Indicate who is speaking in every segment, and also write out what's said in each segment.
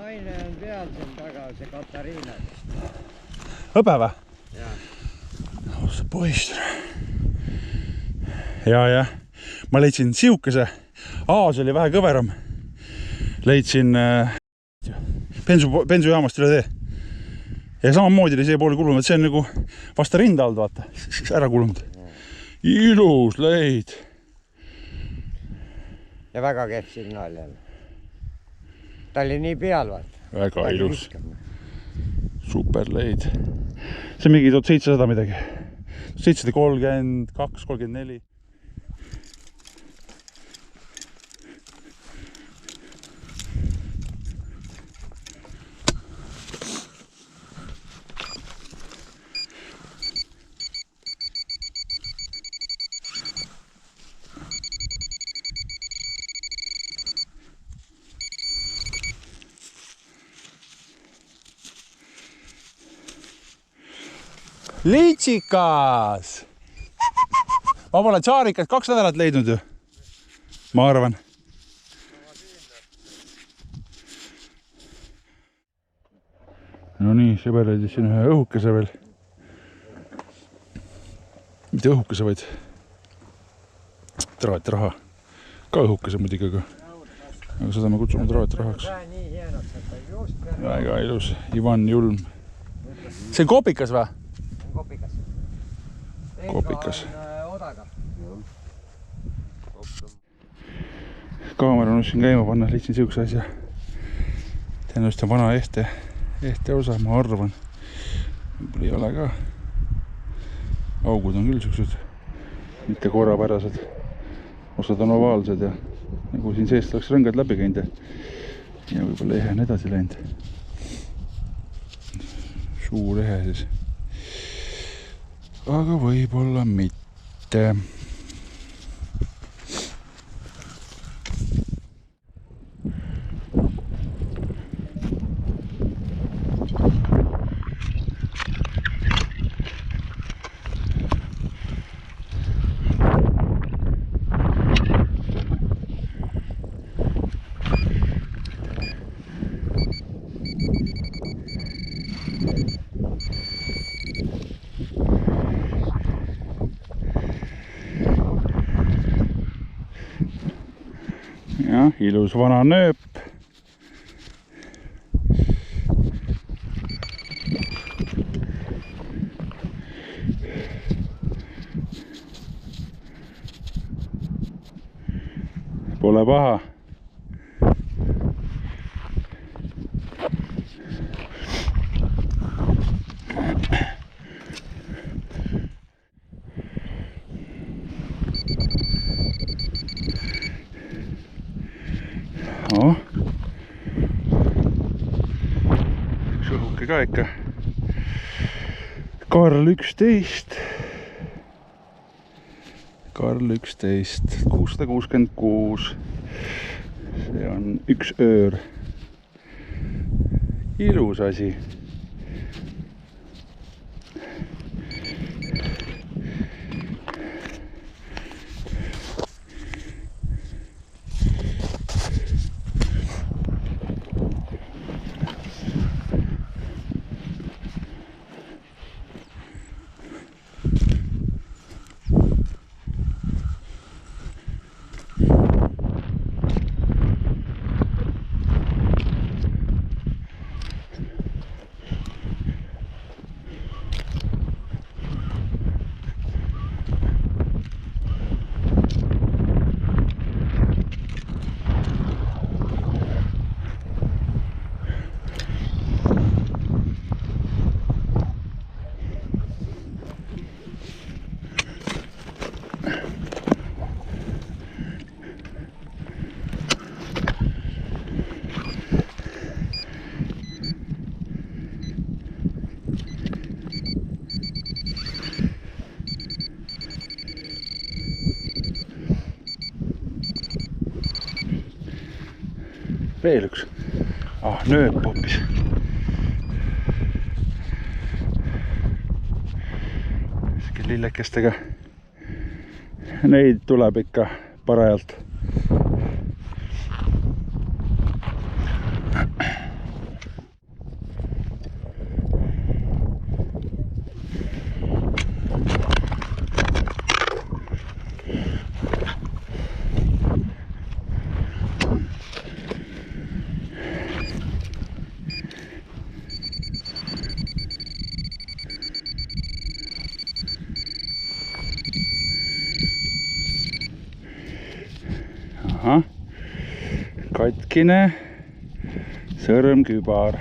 Speaker 1: naine on peal siin taga, see Katariina.
Speaker 2: Hõbe või?
Speaker 1: Jaa.
Speaker 2: Oh, see poiss. Ja. Ma leidsin siukese. Aas oli vähe kõveram. Leidsin bensujaamast üle tee. Ja samamoodi oli see poole kulunud. See on nagu vasta rinda all, vaata. Ära kulunud. Ilus leid.
Speaker 1: Ja väga kehv signaal jälle. Ta oli nii peal, vaata.
Speaker 2: Väga ilus. Super leid. See on mingi 1700 midagi. 732, 34. Liitsikas! Ma pole tsaarikat 2 nädalat leidnud ju. Ma arvan. No nii, sõber leidis siin ühe õhukese veel. Mitte õhukese, vaid traatraha. Ka õhukese muidugi, aga seda me kutsume traatrahaks. Väga ilus. Ivan Julm. See on kopikas või? Kopikas. Kaamera on siin käima panna, lihtsin siukse asja. Tõenäoliselt on vana ehte osa, ma arvan. Võib-olla ei ole ka. Augud on küll siuksed, mitte korrapärased. Osad on ovaalsed ja nagu siin seest oleks rõngad läbi käinud ja võib-olla ehe on edasi läinud. Suur ehe siis. Aga võib-olla mitte. Ja, ilus vana nööp. Pole paha. Üks õhuke ka ikka. Karl 11. Karl 11. 666. See on üks öör. Ilus asi. Veel üks. Nööp hoopis. Lillekestega. Neid tuleb ikka parajalt. ahah, katkine sõrmkübar.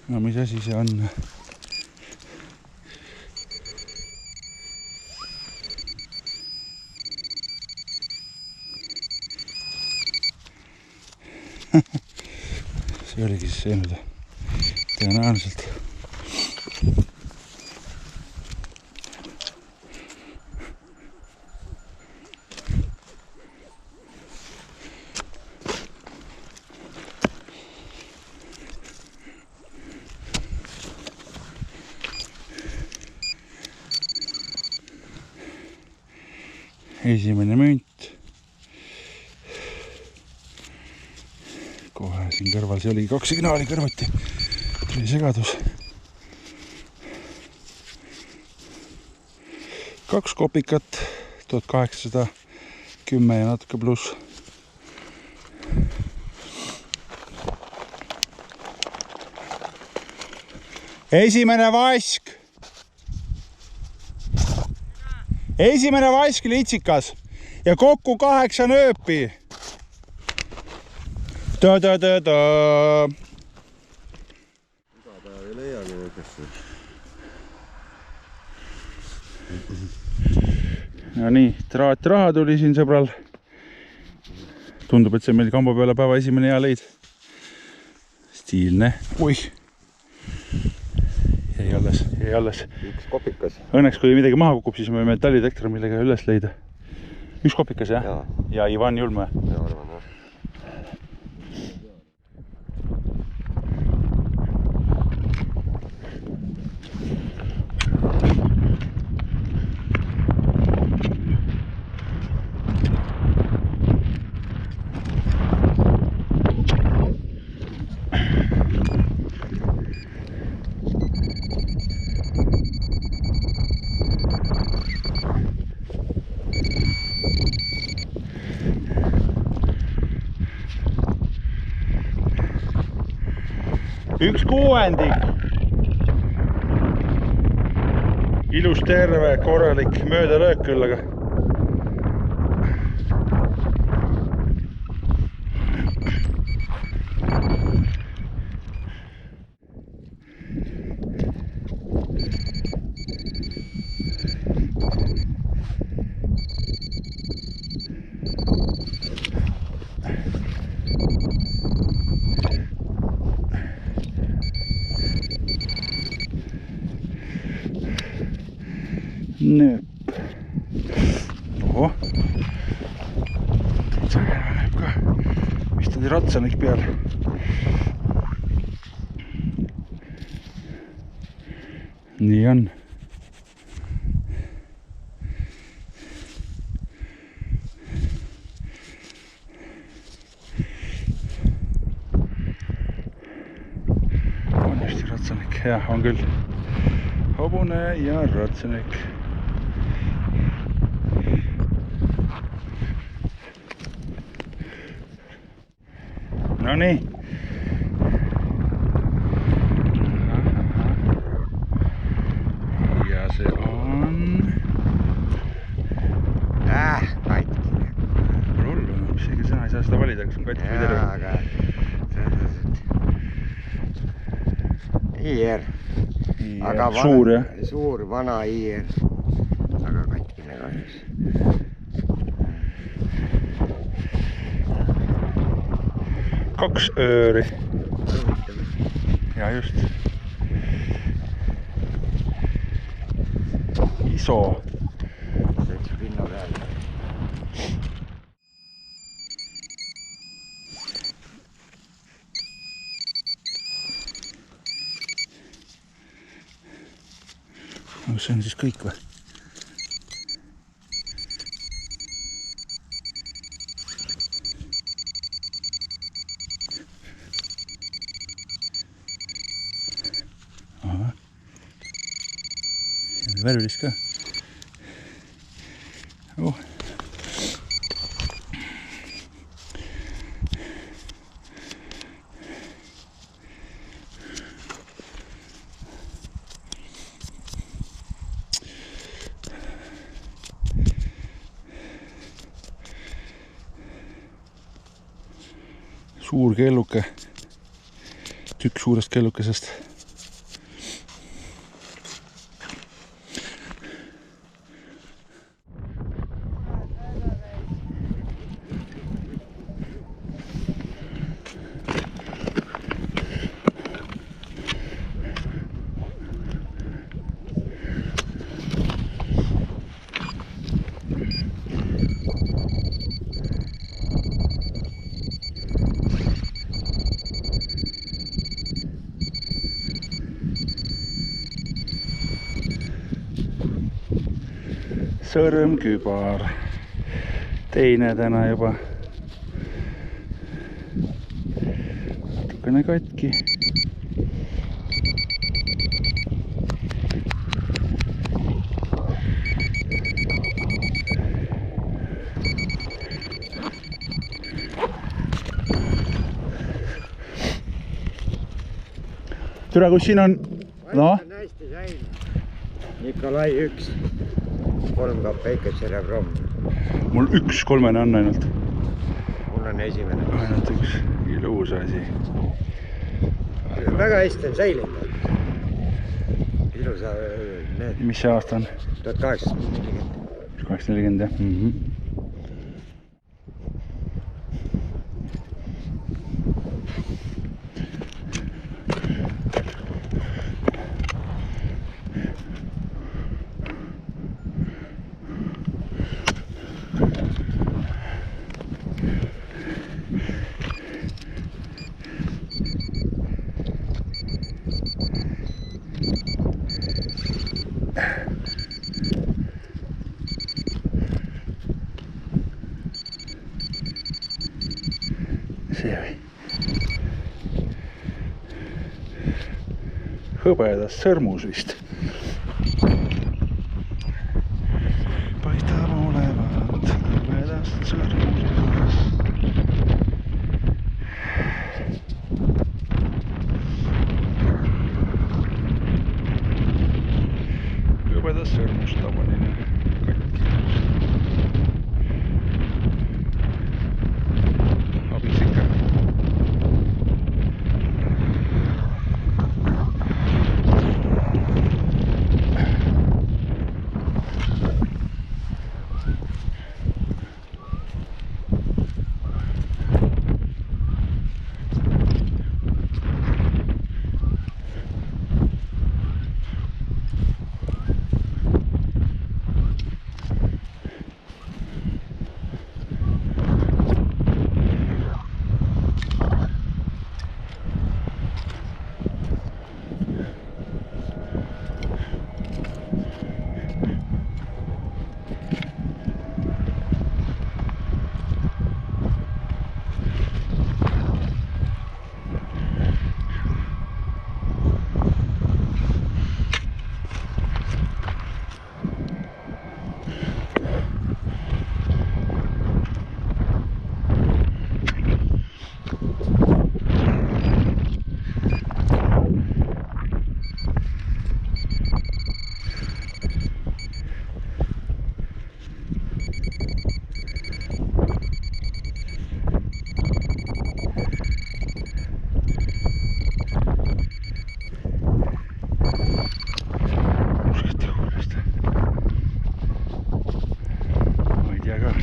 Speaker 2: No mis asi see on? See oligi siis see nüüd tõenäoliselt. Esimene münt. Kohe siin kõrval, see oligi 2 signaali kõrvuti. Tuli segadus. 2 kopikat, 1810 ja natuke pluss. Esimene vask. Esimene vask litsikas ja kokku 8 nööpi. Ta-ta-ta-ta.
Speaker 1: Iga päev ei leiagi nööpesse.
Speaker 2: No nii, traatraha tuli siin sõbral. Tundub, et see meil kamba peale päeva esimene hea leid. Stiilne. Oih. Jäi alles.
Speaker 1: 1 kopikas.
Speaker 2: Õnneks, kui midagi maha kukub, siis me võime metallidetektor millega üles leida. 1 kopikas, jah? Ja Ivan Julme.
Speaker 1: Ja arvan, jah.
Speaker 2: Üks kuuendik. Ilus terve, korralik möödalöök küll, aga nööp. Oho. Sagena näeb ka. Vist oli ratsanik peal. Nii on. On just ratsanik. Jah, on küll. Hobune ja ratsanik. No nii. Ja see on...
Speaker 1: Katkine.
Speaker 2: Rullu, mis seegi sõna ei saa seda valida, kas on katkine või terve.
Speaker 1: Aga... IR. Aga
Speaker 2: suur, jah?
Speaker 1: Suur, vana IR. Aga katkine kahjuks.
Speaker 2: 2 ööri. Ja just. ISO.
Speaker 1: Täitsa pinna peal.
Speaker 2: No see on siis kõik või? Värvilist ka. suur kelluke, tükk suurest kellukesest. Sõrmkübar, teine täna juba natukene katki. Türa, kus siin on? No?
Speaker 1: Hästi sain. Nikolai 1. 3 kapeikat selle promm.
Speaker 2: Mul 1 kolmene on ainult.
Speaker 1: Mul on esimene.
Speaker 2: Ainult 1. Ilus asi.
Speaker 1: Väga hästi on säilinud. Ilusa need.
Speaker 2: Mis see aasta on?
Speaker 1: 1840.
Speaker 2: 1840, jah. See või? Hõbedas sõrmus vist. Paistab olevat hõbedast sõrmus. Hõbedas sõrmus tavaline katki. Abis ikka.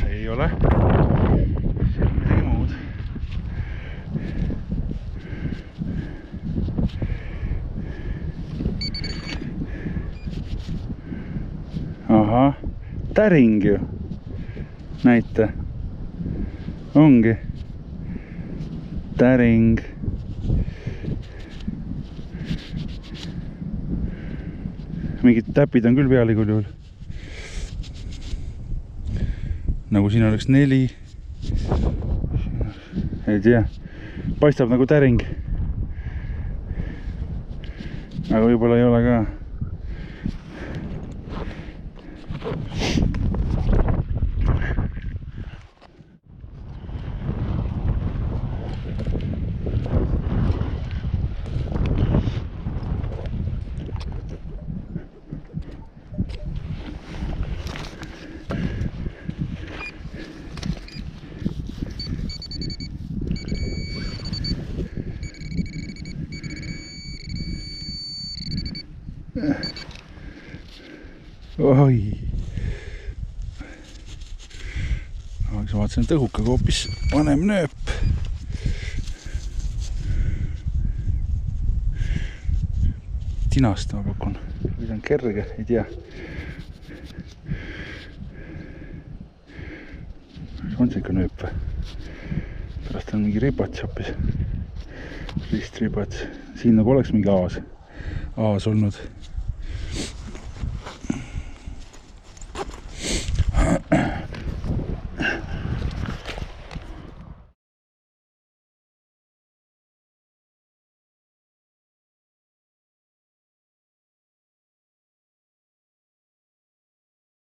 Speaker 2: Ei ole. See on midagi muud. Ahah, täring ju. Näita. Ongi. Täring. Mingid täpid on küll peal igal juhul. Nagu siin oleks 4. Ei tea. Paistab nagu täring. Aga võib-olla ei ole ka. oi. Aga sa vaatasin, et õhukaga hoopis vanem nööp. Tinast ma pakun. Või on kerge, ei tea. On see ikka nööp või? Pärast on mingi ribats hoopis. Ristribats. Siin nagu oleks mingi aas olnud.